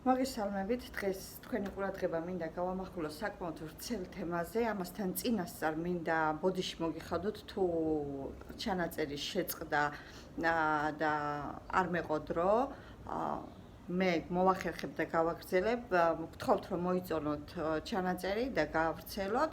მოგესალმებით. დღეს თქვენი ყურადღება მინდა გავამახვილოს საკმაოდ ვრცელ თემაზე. ამასთან წინასწარ მინდა ბოდიში მოგიხადოთ თუ ჩანაწერის შეწყდა და არ მეყო დრო. მე მოვახერხებ და გავაგრძელებ. გთხოვთ რომ მოიწონოთ ჩანაწერი და გაავრცელოთ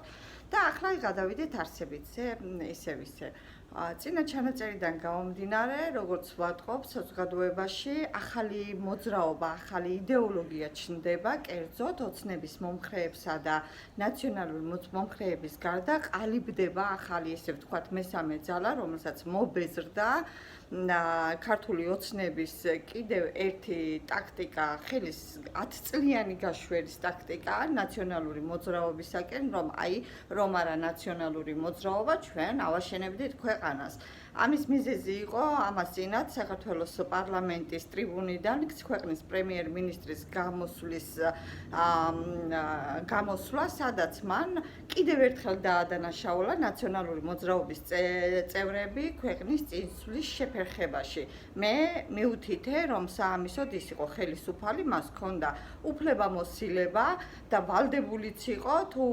და ახლა გადავიდეთ არსებითზე, ისე. წინა ჩანაწერიდან გამომდინარე, როგორც ვატყობ, საზოგადოებაში ახალი მოძრაობა, ახალი იდეოლოგია ჩნდება, კერძოდ ოცნების მომხრეებსა და ნაციონალური მომხრეების გარდა ყალიბდება ახალი, ესე ვთქვათ, მესამე ძალა, რომელსაც მობეზრდა ქართული ოცნების კიდევ ერთი ტაქტიკა, ხელის 10 წლიანი გაშვერის ტაქტიკა ნაციონალური მოძრაობისაკენ, რომ არა ნაციონალური მოძრაობა, ჩვენ ავაშენებდით ქვეყანას. ამის მიზეზი იყო ამასწინათ საქართველოს პარლამენტის ტრიბუნიდან ქვეყნის პრემიერ-მინისტრის გამოსვლა, სადაც მან კიდევ ერთხელ დაადანაშაულა ნაციონალური მოძრაობის წევრები ქვეყნის წინსვლის შეფერხებაში. მე მივუთითე, რომ საამისოდ ის იყო ხელისუფალი, მას ჰქონდა უფლებამოსილება და ვალდებულიც იყო თუ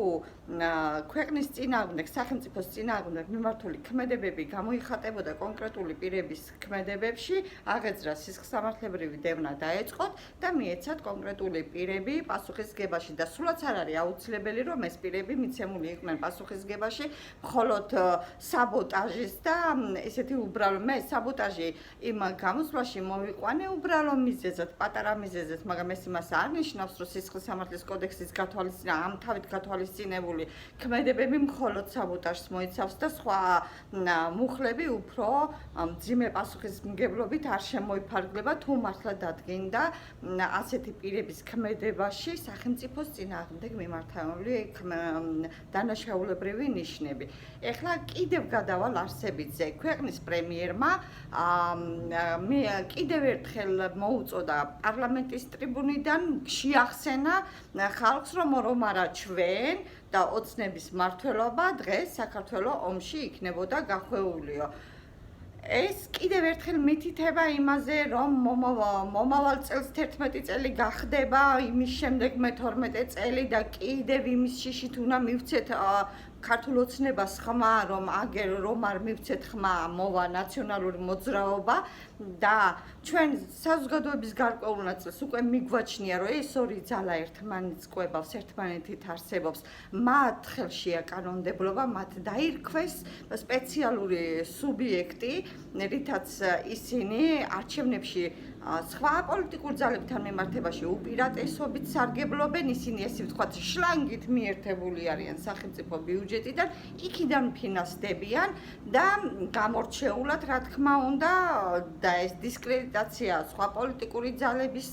ქვეყნის წინააღმდეგ, სახელმწიფოს წინააღმდეგ მიმართული ქმედებები გამოიხატებოდა კონკრეტული პირების ქმედებებში, აღეძრა სისხლსამართლებრივი დევნა დაეწყოთ და მიეცათ კონკრეტული პირები პასუხისგებაში და სულაც არ არის აუცილებელი, რომ ეს პირები მიცემული იყვნენ პასუხისგებაში მხოლოდ საბოტაჟის და ესეთი უბრალო მე საბოტაჟი იმ გამოსვლაში მოვიყვანე უბრალო მიზეზად, პატარა მიზეზად, მაგრამ ეს იმას არ ნიშნავს, რომ სისხლსამართლის კოდექსის ამ თავით გათვალისწინებული ქმედებები მხოლოდ საბოტაჟს მოიცავს და სხვა მუხლები უფრო მძიმე პასუხისმგებლობით არ შემოიფარგლება თუ მართლა დადგინდა ასეთი პირების ქმედებაში სახელმწიფოს წინააღმდეგ მიმართული დანაშაულებრივი ნიშნები. ეხლა კიდევ გადავალ არსებითზე. ქვეყნის პრემიერმა კიდევ ერთხელ მოუწოდა პარლამენტის ტრიბუნიდან შეახსენა ხალხს, რომ არა ჩვენ და ოცნების მმართველობა დღეს საქართველოს ომში იქნებოდა გახვეულიო. ეს კიდევ ერთხელ მითითება იმაზე, რომ მომავალ წელს 11 წელი გახდება, იმის შემდეგ მე 12 წელი და კიდევ იმის შიშით უნდა მივცეთ ქართულ ოცნებას ხმა, რომ არ მივცეთ ხმა მოვა ნაციონალური მოძრაობა და ჩვენ საზოგადოების გარკვეულ ნაწილს უკვე მიგვაჩნია, რომ ეს ორი ძალა ერთმანეთს კვებავს, ერთმანეთით არსებობს. მათ ხელშია კანონმდებლობა, მათ დაირქვეს სპეციალური სუბიექტი, რითაც ისინი არჩევნებში სხვა პოლიტიკურ ძალებთან მიმართებაში უპირატესობით სარგებლობენ, ისინი ესე ვთქვათ შლანგით მიერთებული არიან სახელმწიფო ბიუჯეტიდან, იქიდან ფინანსდებიან და გამორჩეულად, რა თქმა უნდა, და ეს დისკრედიტაცია სხვა პოლიტიკური ძალების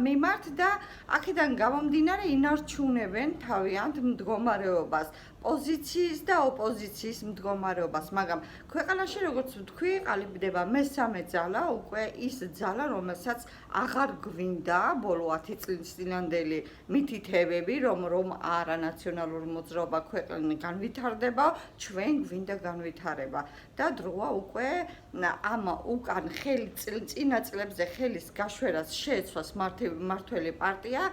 მიმართ და აქედან გამომდინარე ინარჩუნებენ თავიანთ მდგომარეობას. პოზიციის და ოპოზიციის მდგომარეობას, მაგრამ ქვეყანაში როგორც ვთქვი, ყალიბდება მესამე ძალა, უკვე ის ძალა, რომელსაც აღარ გვინდა ბოლო 10 წლის წინანდელი მითითებები, რომ არა ნაციონალური მოძრაობა ქვეყნის განვითარდება, ჩვენ გვინდა განვითარება და დროა უკვე ამ უკან წინა წლებზე ხელის გაშვერას შეეცვას მმართველი პარტია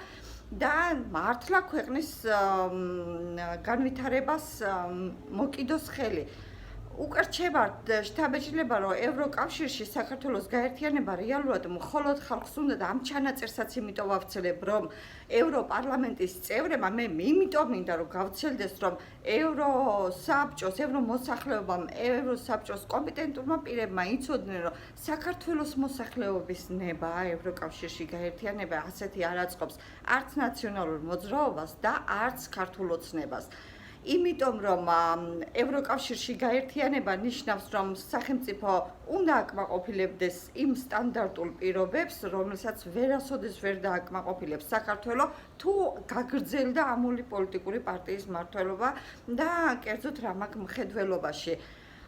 და მართლა ქვეყნის განვითარებას მოკიდოს ხელი. უკვე რჩება შთაბეჭდილება, რომ ევროკავშირში საქართველოს გაერთიანება რეალურად მხოლოდ ხალხს უნდა და ამ ჩანაწერსაც იმიტომ ვავრცელებ, რომ ევროპარლამენტის წევრებმა მე იმიტომ მინდა რომ გავცელდეს, რომ ევრომოსახლეობამ, ევროსაბჭოს კომპეტენტურმა პირებმა იცოდნენ, რომ საქართველოს მოსახლეობის ნება ევროკავშირში გაერთიანება ასეთი არ აწყობს არც ნაციონალურ მოძრაობას და არც ქართულ ოცნებას. იმიტომ რომ ევროკავშირში გაერთიანება ნიშნავს, რომ სახელმწიფო უნდა აკმაყოფილებდეს იმ სტანდარტულ პირობებს, რომელსაც ვერასოდეს ვერ დააკმაყოფილებს საქართველოს, თუ გაგრძელდა ამული პოლიტიკური პარტიის მმართველობა და კერძოდ რამაგ მხედველობაში.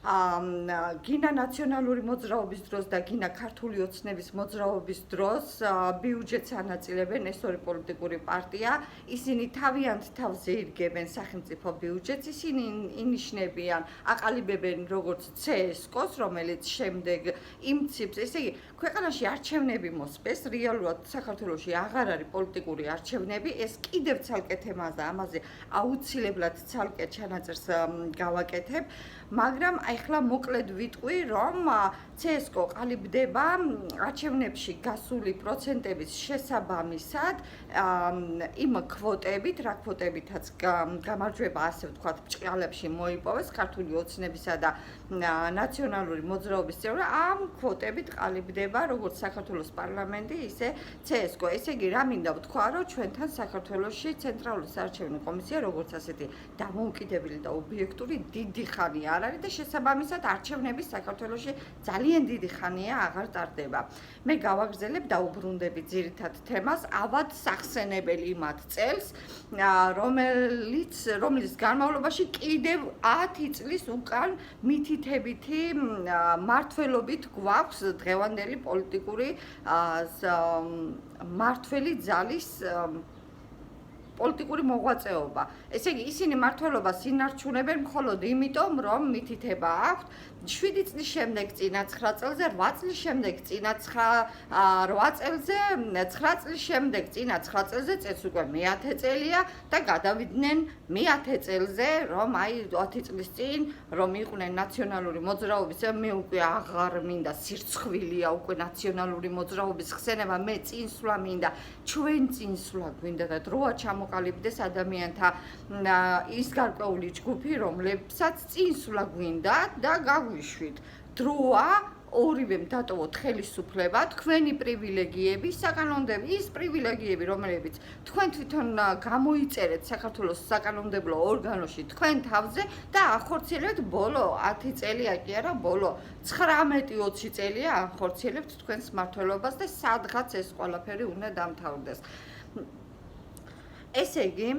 გინა ნაციონალური მოძრაობის დროს და გინა ქართული ოცნების მოძრაობის დროს ბიუჯეტს ანაწილებენ ეს ორი პოლიტიკური პარტია. ისინი თავიანთ თავზე ირგებენ სახელმწიფო ბიუჯეტს, ისინი ინიშნებიან, აყალიბებენ როგორც CSKOS, რომელიც შემდეგ იმციფს, ესე იგი, ქვეყანაში არჩევნები მოსპეს, რეალურად საქართველოში აღარ არის პოლიტიკური არჩევნები, ეს კიდევ ცალკე თემაა და ამაზე აუცილებლად ცალკე ჩანაწერს გავაკეთებ. მაგრამ ახლა მოკლედ ვიტყვი, რომ CSKO ყალიბდება არჩევნებში გასული პროცენტების შესაბამისად იმ კვოტებით, რა კვოტებითაც გამარჯვება, ასე ვთქვათ, ბრჭყალებში მოიპოვეს ქართული ოცნებისა და ნაციონალური მოძრაობის წევრები, ამ კვოტებით ყალიბდება როგორც საქართველოს პარლამენტი, ისე CSKO. ესე იგი, რა მინდა ვთქვა, რომ ჩვენთან საქართველოში ცენტრალური საარჩევნო კომისია როგორც ასეთი დამოუკიდებელი და ობიექტური დიდი ხანი არ არის და შესაბამისად არჩევნები საქართველოში ძალიან დიდი ხანია აღარ ტარდება. მე გავაგრძელებ და უბრუნდები ძირითად თემას, ავად სახსენებელი მათ წელს, რომლის განმავლობაში კიდევ 10 წლის უკან მითითებითი მმართველობით გვაქვს დღევანდელი პოლიტიკური მმართველი ძალის პოლიტიკური მოღვაწეობა. ესე იგი, ისინი მმართველობას ინარჩუნებენ მხოლოდ იმიტომ, რომ მითითება აქვთ 7 წლის შემდეგ წინა 9 წელზე, 8 წლის შემდეგ წინა 8 წელზე, 9 წლის შემდეგ წინა 9 წელზე, წელს უკვე მე-10 წელია და გადავიდნენ მე-10 წელზე, რომ აი 10 წლის წინ რომ იყვნენ ნაციონალური მოძრაობის, მე უკვე აღარ მინდა სირცხვილია უკვე ნაციონალური მოძრაობის ხსენება, მე წინსვლა მინდა, ჩვენ წინსვლა გვინდა და დროა ჩამოყალიბდეს ადამიანთა ის გარკვეული ჯგუფი, რომლებსაც წინსვლა გვინდა და გაგვიშვით. დროა ორივემ დატოვოთ ხელისუფლება, თქვენი პრივილეგიები, საკანონმდებლო ის პრივილეგიები, რომლებიც თქვენ თვითონ გამოიწერეთ საქართველოს საკანონმდებლო ორგანოში თქვენ თავზე და ახორციელებთ ბოლო 10 წელია კი არა, ბოლო 19-20 წელია ახორციელებთ თქვენს მმართველობას და სადღაც ეს ყველაფერი უნდა დამთავრდეს. ესე იგი,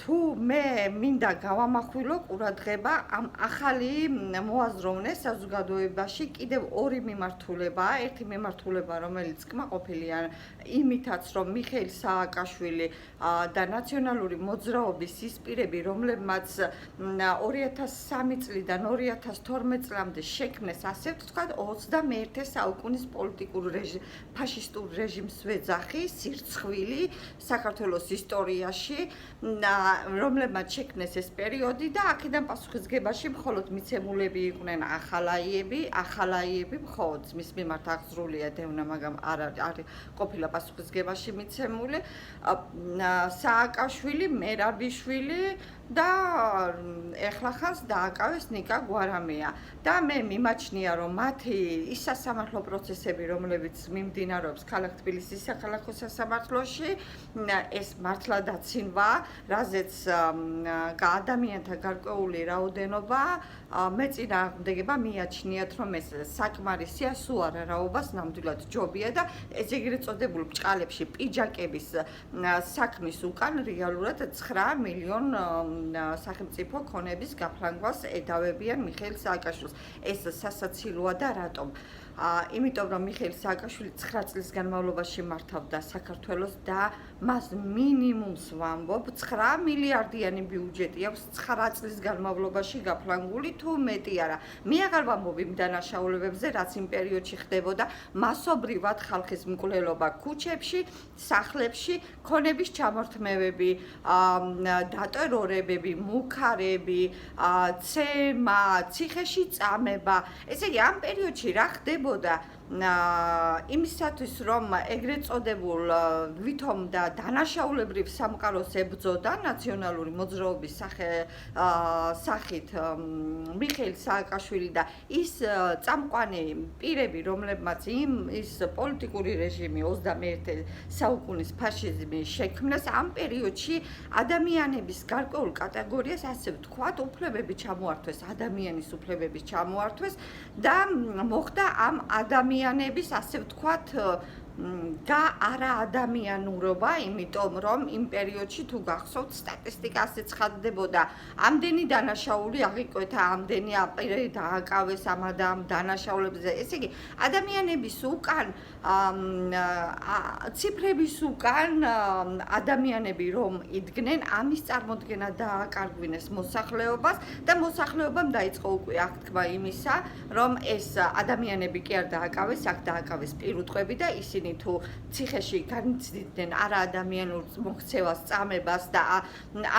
თუ მე მინდა გავამახვილო ყურადღება ამ ახალი მოაზროვნეს საზოგადოებაში კიდევ ორი მიმართულებაა. ერთი მიმართულება, რომელიც კმაყოფილია იმითაც, რომ მიხეილ სააკაშვილი და ნაციონალური მოძრაობის ის პირები, რომლებმაც 2003 წლიდან 2012 წლამდე შექმნეს, ასე ვთქვათ, 21 საუკუნის პოლიტიკურ ფაშისტურ რეჟიმს ვეძახი, სირცხვილი საქართველოს ისტორიაში, რომლებმაც შექმნეს ეს პერიოდი და აქედან პასუხისგებაში მხოლოდ მიცემულები იყვნენ ახალაიები, მხოლოდ მის მიმართ აღძრულია დევნა, მაგრამ არ ყოფილა პასუხისგებაში მიცემული, სააკაშვილი, მერაბიშვილი და ეხლა ხანს დააკავეს ნიკა გვარამია და მე მიმაჩნია, რომ მათი ის სასამართლო პროცესები, რომლებიც მიმდინარეობს ქალაქ თბილისის საქალაქო სასამართლოში, ეს მართლა დაცინვა, რაზეც ადამიანთა გარკვეული რაოდენობა მეწინააღმდეგება მიაჩნიათ, რომ ეს საკმარისია, სულ არაობას ნამდვილად ჯობია და ეგრეთ წოდებულ ბრჭყალებში პიჯაკების საქმის უკან რეალურად 9 მილიონ სახელმწიფო ქონების გაფრანგვას ედავებიან მიხეილ სააკაშვილს. ეს სასაცილოა და რატომ? იმიტომ რომ მიხეილ სააკაშვილი 9 წლის განმავლობაში მართავდა საქართველოს და მას მინიმუმს ვამბობ 9 მილიარდიანი ბიუჯეტი აქვს 9 წლის განმავლობაში გაფრანგული თუ მეტი არა. მე აღარ ვამბობ იმ დანაშაულებებზე, რაც იმ პერიოდში ხდებოდა, მასობრივად ხალხის მკვლელობა ქუჩებში, სახლებში, ქონების ჩამორთმევები, დატერორებები, მუქარები, ცემა, ციხეში წამება. ესე იგი, ამ პერიოდში რა ხდებოდა? იმისათვის, რომ ეგრეთ წოდებულ ვითომ და დანაშაულებრივ სამყაროს ებრძოდა ნაციონალური მოძრაობის სახით მიხეილ სააკაშვილი და ის წამყვანი პირები, რომლებმაც ის პოლიტიკური რეჟიმი 21 საუკუნის ფაშიზმი შექმნეს, ამ პერიოდში ადამიანების გარკვეულ კატეგორიას, ასე ვთქვათ, უფლებები ჩამოართვეს, ადამიანის უფლებები ჩამოართვეს და მოხდა ამ ადამიანების, ასე ვთქვათ, და არა ადამიანურობა, იმიტომ რომ იმ პერიოდში თუ გახსოვთ სტატისტიკაზე ცხადდებოდა, ამდენი დანაშაული აღიკვეთა, ამდენი აპირი დააკავეს ამ დანაშაულებზე. ესე იგი, ადამიანების უკან ციფრების უკან ადამიანები რომ იდგნენ, ამის წარმოდგენა დააკარგვინეს მოსახლეობას და მოსახლეობამ დაიწყო უკვე აღთქმა იმისა, რომ ეს ადამიანები კი არ დააკავეს, აქ დააკავეს პირუტყვები და ისინი თუ ციხეში განიცდიდნენ არაადამიანურ მოქცევას, წამებას და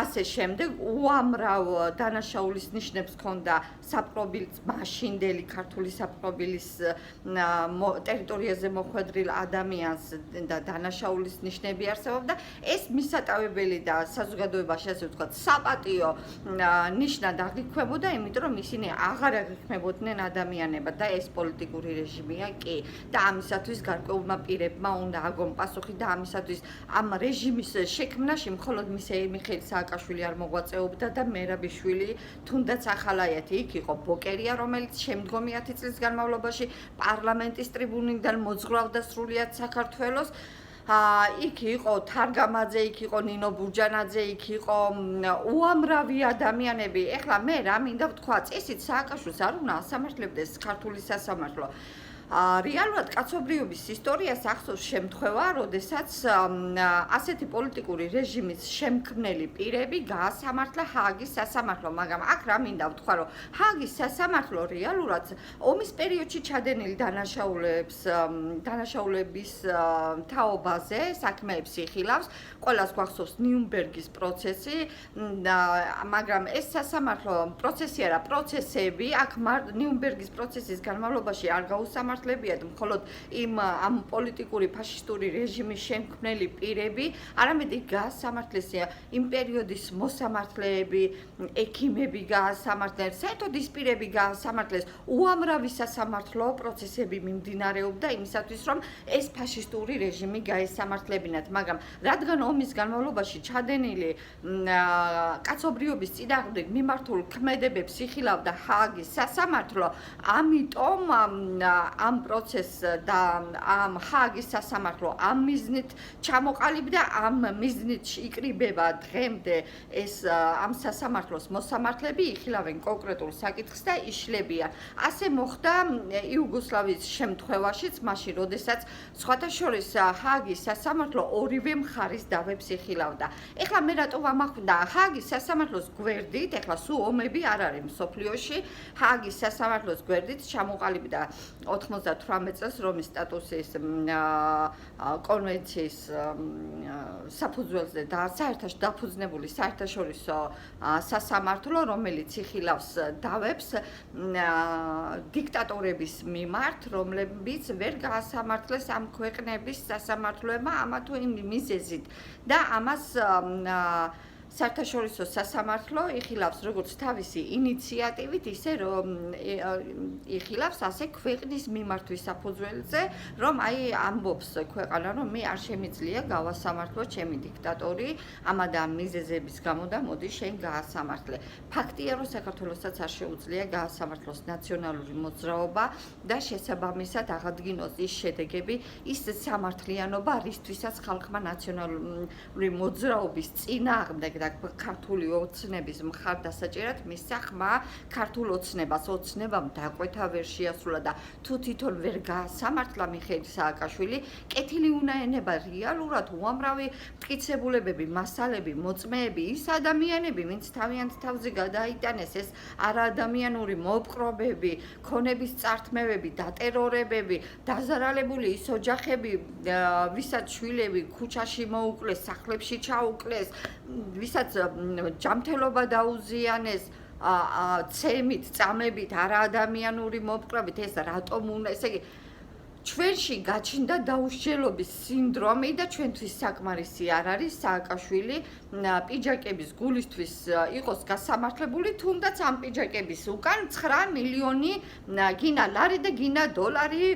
ასე შემდეგ, უამრავ დანაშაულის ნიშნებს ჰქონდა საპყრობილს, მაშინდელი ქართული საპყრობილის ტერიტორიაზე მოხვედრილ ადამიანს და დანაშაულის ნიშნები არსებობდა. ეს მისატევებელი და საზოგადოებაში ასე ვთქვათ, საპატიო ნიშნად აღიქვებოდა, იმიტომ რომ ისინი აღარ აღიქმებოდნენ ადამიანებად და ეს პოლიტიკური რეჟიმია კი. და ამისათვის გარკვეულმა პირებმა უნდა აგონ პასუხი და ამისათვის ამ რეჟიმის შექმნაში მხოლოდ მიხეილ სააკაშვილი არ მოღვაწეობდა და მერაბიშვილი, თუნდაც ახალაიათი იქ იყო ბოკერია, რომელიც შემდგომი 10 წლის განმავლობაში პარლამენტის ტრიბუნიდან მოძღვრავდა სრულიად საქართველოს. იქ იყო თარგამაძე, იქ იყო ნინო ბურჯანაძე, იქ იყო უამრავი ადამიანები. ეხლა მე რა მინდა ვთქვა, წესით სააკაშვილს არ უნდა ასამართლებდეს ქართული სასამართლო. რეალურად კაცობრიობის ისტორიას ახსოვს შემთხვევა, როდესაც ასეთი პოლიტიკური რეჟიმის შემქმნელი პირები გაასამართლა ჰააგის სასამართლო, მაგრამ აქ რა მინდა ვთქვა, რომ ჰააგის სასამართლო რეალურად ომის პერიოდში ჩადენილი დანაშაულების თაობაზე საქმეებს იხილავს. ყველას გვახსოვს ნიურნბერგის პროცესი, მაგრამ ეს სასამართლო პროცესი არა, პროცესები აქ ნიურნბერგის პროცესის განმავლობაში არ გაუსამართლებიათ მხოლოდ ამ პოლიტიკური ფაშისტური რეჟიმის შემქმნელი პირები, არამედ იქ გაასამართლეს იმ პერიოდის მოსამართლეები, ექიმები გაასამართლეს, საერთოდ ის პირები გაასამართლეს. უამრავი სასამართლო პროცესები მიმდინარეობდა იმისათვის, რომ ეს ფაშისტური რეჟიმი გაესამართლებინათ, მაგრამ რადგან ომის განმავლობაში ჩადენილი კაცობრიობის წინააღმდეგ მიმართულ ქმედებებს იხილავდა ჰააგის სასამართლო, ამიტომ ამ პროცესს და ამ ჰააგის სასამართლო ამ მიზნით ჩამოყალიბდა, ამ მიზნით იკრიბება დღემდე ეს ამ სასამართლოს მოსამართლეები იხილავენ კონკრეტულ საკითხს და იშლებიან. ასე მოხდა იუგოსლავიის შემთხვევაშიც, მაშინ როდესაც სხვათა შორის ჰააგის სასამართლო ორივე მხარის დავებს იხილავდა. ეხლა მე რატომ ამახვდა ჰააგის სასამართლოს გვერდით, ეხლა სულ ომები არ არის მსოფლიოში, ჰააგის სასამართლოს გვერდით ჩამოყალიბდა 98 წელს რომის სტატუსის კონვენციის საფუძველზე და დაფუძნებული საერთაშორისო სასამართლო, რომელიც იხილავს დავებს დიქტატორების მიმართ, რომლებიც ვერ გაასამართლეს ამ ქვეყნების სასამართლოებმა ამა თუ იმ მიზეზით და ამას საერთაშორისო სასამართლო იხილავს როგორც თავისი ინიციატივით, ისე რომ იხილავს ასე ქვეყნის მიმართვის საფუძველზე, რომ აი ამბობს ქვეყანა, რომ მე არ შემიძლია გავასამართლო ჩემი დიქტატორი ამა და ამ მიზეზების გამო და მოდი შენ გაასამართლე. ფაქტია, რომ საქართველოსაც არ შეუძლია გაასამართლოს ნაციონალური მოძრაობა და შესაბამისად აღადგინოს ის შედეგები, ის სამართლიანობა, რისთვისაც ხალხმა ნაციონალური მოძრაობის წინააღმდეგ და ქართული ოცნების მხარდასაჭერად მისცა ხმა ქართულ ოცნებამ დაკვეთა ვერ შეასრულა და თუ თვითონ ვერ გაასამართლა მიხეილ სააკაშვილი, კეთილი უნდა ენება რეალურად უამრავი მტკიცებულებები, მასალები, მოწმეები, ის ადამიანები, ვინც თავიანთ თავზე გადაიტანეს ეს არაადამიანური მოპყრობები, ქონების წართმევები, დატერორებები, დაზარალებული ის ოჯახები, ვისაც შვილები ქუჩაში მოუკლეს, სახლებში ჩაუკლეს, ვისაც ჯანმრთელობა დაუზიანეს, ცემით, წამებით, არაადამიანური მოპყრობით, ეს რატომ უნდა, ესე იგი ჩვენში გაჩნდა დაუსჯელობის სინდრომი და ჩვენთვის საკმარისი არ არის სააკაშვილი პიჯაკების გულისთვის იყოს გასამართლებული, თუნდაც ამ პიჯაკების უკან 9 მილიონი გინა ლარი და გინა დოლარი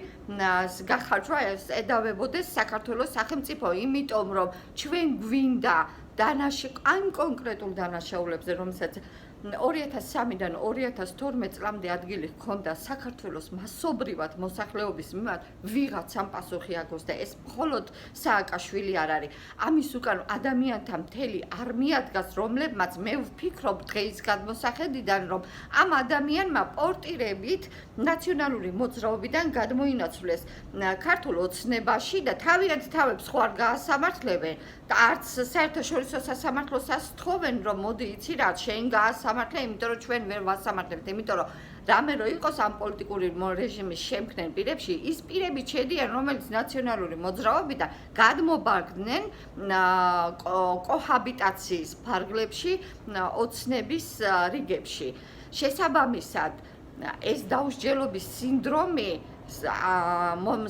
გახარჯვა ედავებოდეს საქართველოს სახელმწიფო, იმიტომ რომ ჩვენ გვინდა ან კონკრეტულ დანაშაულებზე, რომელსაც 2003-დან 2012 წლამდე ადგილი ჰქონდა საქართველოს მასობრივად მოსახლეობის მიმართ ვიღაცამ პასუხი აგოს და ეს მხოლოდ სააკაშვილი არ არის. ამის უკან ადამიანთა მთელი არმია დგას, რომლებმაც მე ვფიქრობ დღეის გადმოსახედიდან, რომ ამ ადამიანმა პორტირებით ნაციონალური მოძრაობიდან გადმოინაცვლეს ქართულ ოცნებაში და თავიანთ თავებს ხო არ გაასამართლებენ და არც საერთაშორისო სასამართლოსაც თხოვენ, რომ მოდი იცი რა, შენ გაასამართლე, იმიტომ რომ ჩვენ ვერ ვასამართლებთ, იმიტომ რომ რამე რო იყოს ამ პოლიტიკური რეჟიმის შემქმნელ პირებში, ის პირები ჩედიან, რომელიც ნაციონალური მოძრაობიდან გადმობაგდნენ კოჰაბიტაციის ფარგლებში, ოცნების რიგებში. შესაბამისად, ეს დაუსჯელობის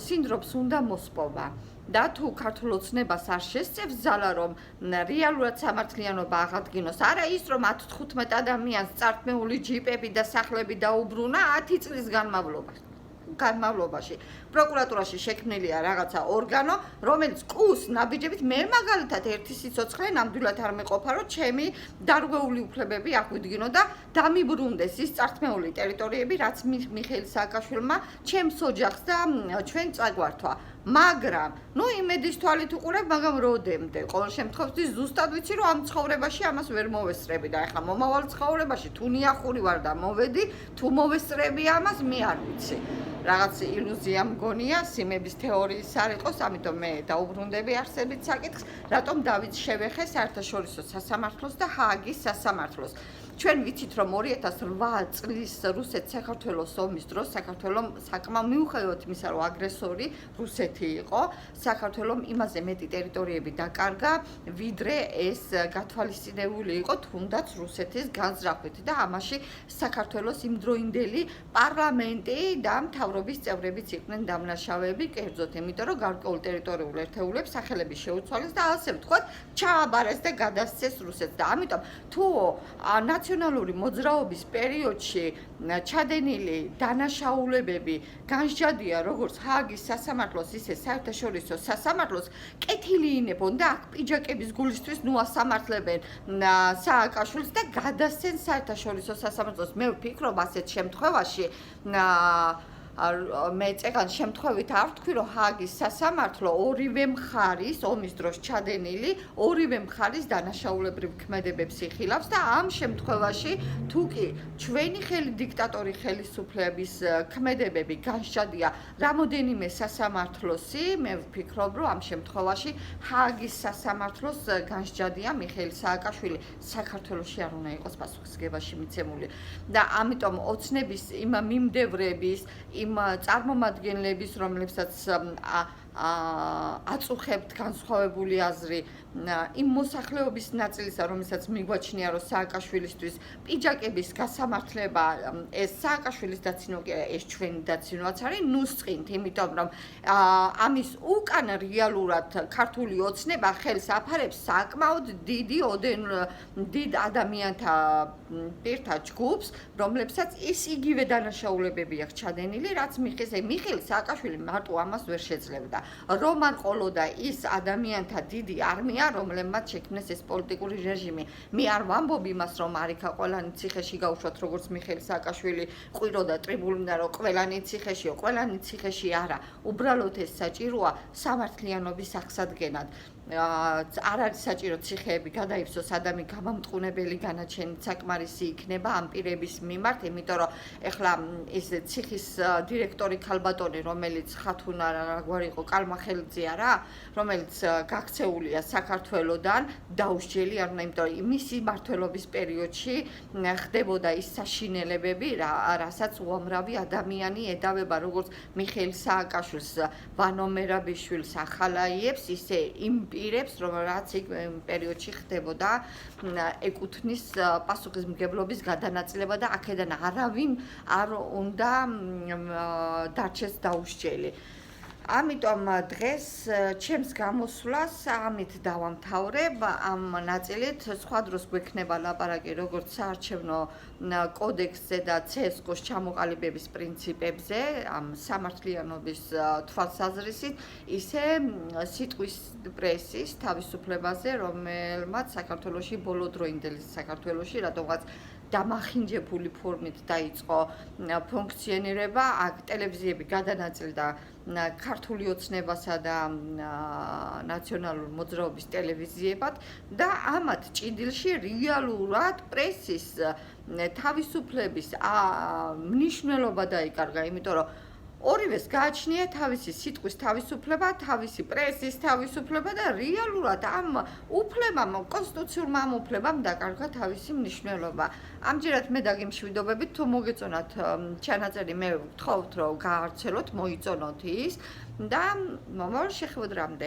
სინდრომს უნდა მოსპოვა. და თუ ქართულ ოცნებას არ შესწევს ძალა, რომ რეალურად სამართლიანობა აღადგინოს, არა ის, რომ 10-15 ადამიანს წართმეული ჯიპები და სახლები დაუბრუნა 10 წლის განმავლობაში. პროკურატურაში შექმნილია რაღაცა ორგანო, რომელიც კუს ნაბიჯებით მე მაგალითად ერთი სიცოცხლე ნამდვილად არ მეყოფა, რომ ჩემი დარღვეული უფლებები აგვიდგინო და დამიბრუნდეს ის წართმეული ტერიტორიები, რაც მიხეილ სააკაშვილმა ჩემს ოჯახს და ჩვენ წაგვართვა. მაგრამ, იმედის თვალით უყურებ, მაგრამ როდემდე? ყოველ შემთხვევაში ზუსტად ვიცი, რომ ამ ცხოვრებაში ამას ვერ მოვესწრები და ახლა მომავალ ცხოვრებაში თუ ნიახური ვარ და მოვედი, თუ მოვესწრები ამას, მე არ ვიცი. რაღაც ილუზია მგონია, სიმების თეორიის არ იყოს, ამიტომ მე დაუბრუნდები არსებით საკითხს, რატომ დავით შევეხე საერთაშორისო სასამართლოს და ჰააგის სასამართლოს. ჩვენ ვიცით, რომ 2008 წლის რუსეთ-საქართველოს ომის დროს საქართველომ საკმაოდ მიუხედავად იმისა, რომ აგრესორი რუსეთი იყო, საქართველომ იმაზე მეტი ტერიტორიები დაკარგა, ვიდრე ეს გათვალისწინებული იყო თუნდაც რუსეთის განზრახვით და ამაში საქართველოს იმდროინდელი პარლამენტი და მთავრობის წევრებიც იყვნენ დამნაშავეები, კერძოდ, იმიტომ რომ გარკვეულ ტერიტორიულ ერთეულებს სახელები შეუცვალეს და ასე ვთქვათ, ჩააბარეს და გადასცეს რუსეთს და ამიტომ თუ ნაციონალური მოძრაობის პერიოდში ჩადენილი დანაშაულებები განსჯადია როგორც ჰააგის სასამართლოს, ისე საერთაშორისო სასამართლოს, კეთილი ინებონ და აქ პიჯაკების გულისთვის ასამართლებენ სააკაშვილს და გადასცენ საერთაშორისო სასამართლოს. მე ვფიქრობ ასეთ შემთხვევაში მე წეგან შემთხვევით არ ვთქვი, რომ ჰააგის სასამართლო ორივე მხარის ომის დროს ჩადენილი ორივე მხარის დანაშაულებრივ ქმედებებს იხილავს და ამ შემთხვევაში თუ კი ჩვენი დიქტატორი ხელისუფლების ქმედებები განსჯადია რამოდენიმე სასამართლოსი, მე ვფიქრობ, რომ ამ შემთხვევაში ჰააგის სასამართლოს განსჯადია მიხეილ სააკაშვილი საქართველოში არ უნდა იყოს პასუხისმგებაში მიცემული და ამიტომ ოცნების იმ მიმდევრების იმ წარმომადგენლების, რომლებსაც აწუხებთ განსხვავებული აზრი, იმ მოსახლეობის ნაწილისა, რომელსაც მიგვაჩნია, რომ სააკაშვილისთვის პიჯაკების გასამართლება ეს სააკაშვილის დაცინვა კი არა, ეს ჩვენი დაცინვაც არის, ნუსწყინთ, იმიტომ რომ ამის უკან რეალურად ქართული ოცნება ხელს აფარებს საკმაოდ დიდ ადამიანთა პირთა ჯგუფს, რომლებსაც ის იგივე დანაშაულებები აქვს ჩადენილი, რაც მიხეილ სააკაშვილი მარტო ამას ვერ შეძლებდა. რომ არ ყოლოდა ის ადამიანთა დიდი არმია, რომლებმაც შექმნეს ეს პოლიტიკური რეჟიმი. მე არ ვამბობ იმას, რომ არიქა ყველანი ციხეში გაუშვათ, როგორც მიხეილ სააკაშვილი ყვიროდა ტრიბუნიდან, რომ ყველანი ციხეშიო, ყველანი ციხეში არა. უბრალოდ ეს საჭიროა სამართლიანობის აღსადგენად. არ არის საჭირო ციხეები გადაიფსოს, ადამი გამამტყუნებელი განაჩენით საკმარისი იქნება ამ პირების მიმართ, იმიტომ რომ ეხლა ეს ციხის დირექტორი ქალბატონი, რომელიც ხათუნა რაგვარი იყო, კალმახელიძეა რა, რომელიც გაქცეულია საქართველოდან, დაუსჯელი არ უნდა, იმიტომ რომ მისი მმართველობის პერიოდში ხდებოდა ის საშინელებები, რასაც უამრავი ადამიანი ედავება, როგორც მიხეილ სააკაშვილს, ვანო მერაბიშვილს ახალაიებს, ისე იმ პირებს, რაც იქ პერიოდში ხდებოდა, ეკუთვნის პასუხისმგებლობის გადანაწილება და აქედან არავინ არ უნდა დარჩეს დაუსჯელი. ამიტომ დღეს ჩემს გამოსვლას ამით დავამთავრებ, ამ ნაწილით სხვა დროს გვექნება ლაპარაკი როგორც საარჩევნო კოდექსზე და CSKO-ს ჩამოყალიბების პრინციპებზე, ამ სამართლიანობის თვალსაზრისით, ისე სიტყვის პრესის თავისუფლებაზე, რომელმაც საქართველოში ბოლო დროინდელი საქართველოში, რატომღაც დამახინჯებული ფორმით დაიწყო ფუნქციონირება, აქ ტელევიზიები გადანაწილდა ქართული ოცნებასა და ნაციონალურ მოძრაობის ტელევიზიებად და ამათ ჭიდილში რეალურად პრესის თავისუფლების მნიშვნელობა დაიკარგა, იმიტომ რომ ორივეს გააჩნია თავისი სიტყვის თავისუფლება, თავისი პრესის თავისუფლება და რეალურად ამ უფლებამ, კონსტიტუციურმა ამ უფლებამ დაკარგა თავისი მნიშვნელობა. ამჯერად მე დაგემშვიდობებით, თუ მოგეწონათ ჩანაწერი, მე ვთხოვთ, რომ გაავრცელოთ, მოიწონოთ ის და მომავალ შეხვედრამდე.